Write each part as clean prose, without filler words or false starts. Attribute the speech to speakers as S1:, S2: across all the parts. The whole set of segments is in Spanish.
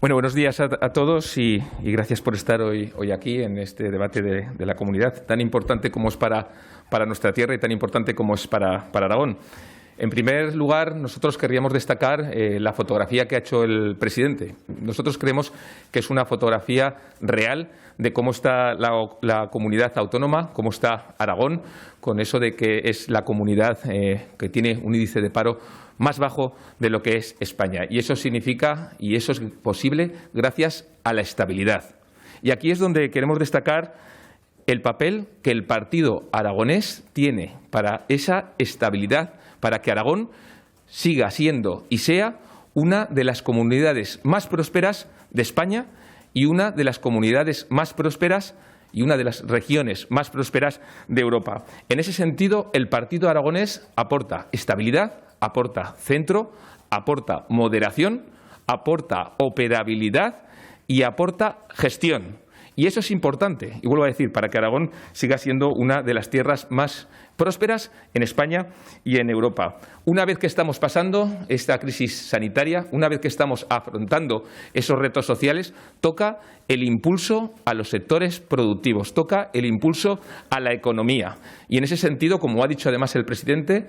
S1: Bueno, buenos días a todos y gracias por estar hoy aquí en este debate de la comunidad, tan importante como es para nuestra tierra y tan importante como es para Aragón. En primer lugar, nosotros querríamos destacar la fotografía que ha hecho el presidente. Nosotros creemos que es una fotografía real de cómo está la comunidad autónoma, cómo está Aragón, con eso de que es la comunidad que tiene un índice de paro más bajo de lo que es España. Y eso significa, y eso es posible, gracias a la estabilidad. Y aquí es donde queremos destacar el papel que el Partido Aragonés tiene para esa estabilidad, para que Aragón siga siendo y sea una de las comunidades más prósperas de España y una de las comunidades más prósperas y una de las regiones más prósperas de Europa. En ese sentido, el Partido Aragonés aporta estabilidad, aporta centro, aporta moderación, aporta operabilidad y aporta gestión. Y eso es importante, y vuelvo a decir, para que Aragón siga siendo una de las tierras más prósperas en España y en Europa. Una vez que estamos pasando esta crisis sanitaria, una vez que estamos afrontando esos retos sociales, toca el impulso a los sectores productivos, toca el impulso a la economía. Y en ese sentido, como ha dicho además el presidente,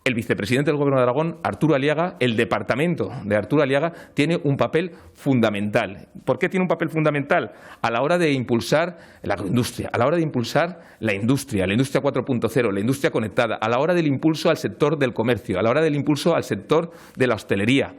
S1: el vicepresidente del Gobierno de Aragón, Arturo Aliaga, el departamento de Arturo Aliaga, tiene un papel fundamental. ¿Por qué tiene un papel fundamental? A la hora de impulsar la agroindustria, a la hora de impulsar la industria 4.0, la industria conectada, a la hora del impulso al sector del comercio, a la hora del impulso al sector de la hostelería,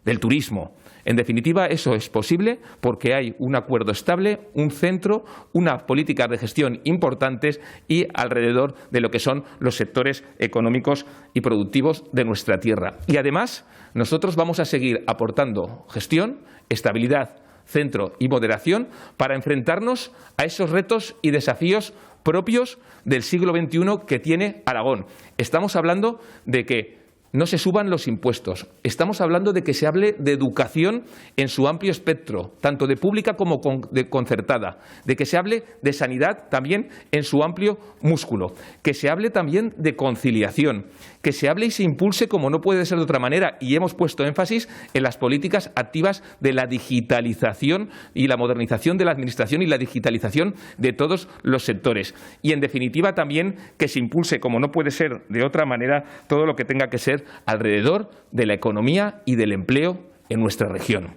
S1: del turismo. En definitiva, eso es posible porque hay un acuerdo estable, un centro, unas políticas de gestión importantes y alrededor de lo que son los sectores económicos y productivos de nuestra tierra. Y además, nosotros vamos a seguir aportando gestión, estabilidad, centro y moderación para enfrentarnos a esos retos y desafíos propios del siglo XXI que tiene Aragón. Estamos hablando de que no se suban los impuestos. Estamos hablando de que se hable de educación en su amplio espectro, tanto de pública como de concertada, de que se hable de sanidad también en su amplio músculo, que se hable también de conciliación, que se hable y se impulse, como no puede ser de otra manera, y hemos puesto énfasis en las políticas activas de la digitalización y la modernización de la administración y la digitalización de todos los sectores. Y, en definitiva, también que se impulse, como no puede ser de otra manera, todo lo que tenga que ser alrededor de la economía y del empleo en nuestra región.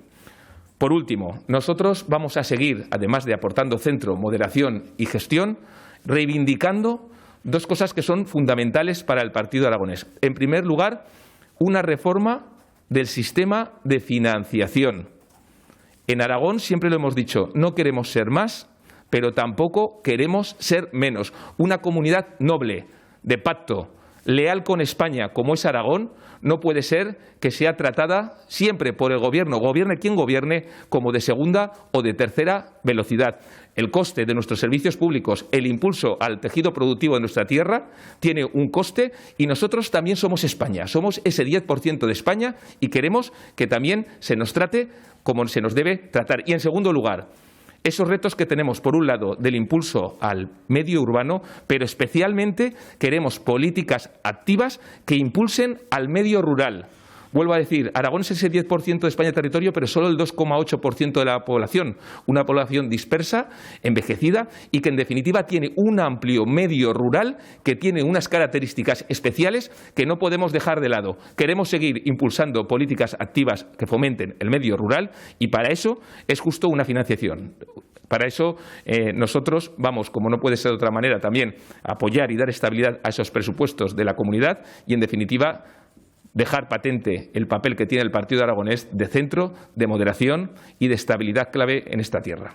S1: Por último, nosotros vamos a seguir, además de aportando centro, moderación y gestión, reivindicando dos cosas que son fundamentales para el Partido Aragonés. En primer lugar, una reforma del sistema de financiación. En Aragón siempre lo hemos dicho, no queremos ser más, pero tampoco queremos ser menos. Una comunidad noble, de pacto, leal con España, como es Aragón, no puede ser que sea tratada siempre por el Gobierno, gobierne quien gobierne, como de segunda o de tercera velocidad. El coste de nuestros servicios públicos, el impulso al tejido productivo de nuestra tierra, tiene un coste y nosotros también somos España. Somos ese 10% de España y queremos que también se nos trate como se nos debe tratar. Y, en segundo lugar, esos retos que tenemos, por un lado, del impulso al medio urbano, pero especialmente queremos políticas activas que impulsen al medio rural. Vuelvo a decir, Aragón es ese 10% de España territorio, pero solo el 2,8% de la población. Una población dispersa, envejecida y que, en definitiva, tiene un amplio medio rural que tiene unas características especiales que no podemos dejar de lado. Queremos seguir impulsando políticas activas que fomenten el medio rural y para eso es justo una financiación. Para eso nosotros vamos, como no puede ser de otra manera, también a apoyar y dar estabilidad a esos presupuestos de la comunidad y, en definitiva, dejar patente el papel que tiene el Partido Aragonés de centro, de moderación y de estabilidad clave en esta tierra.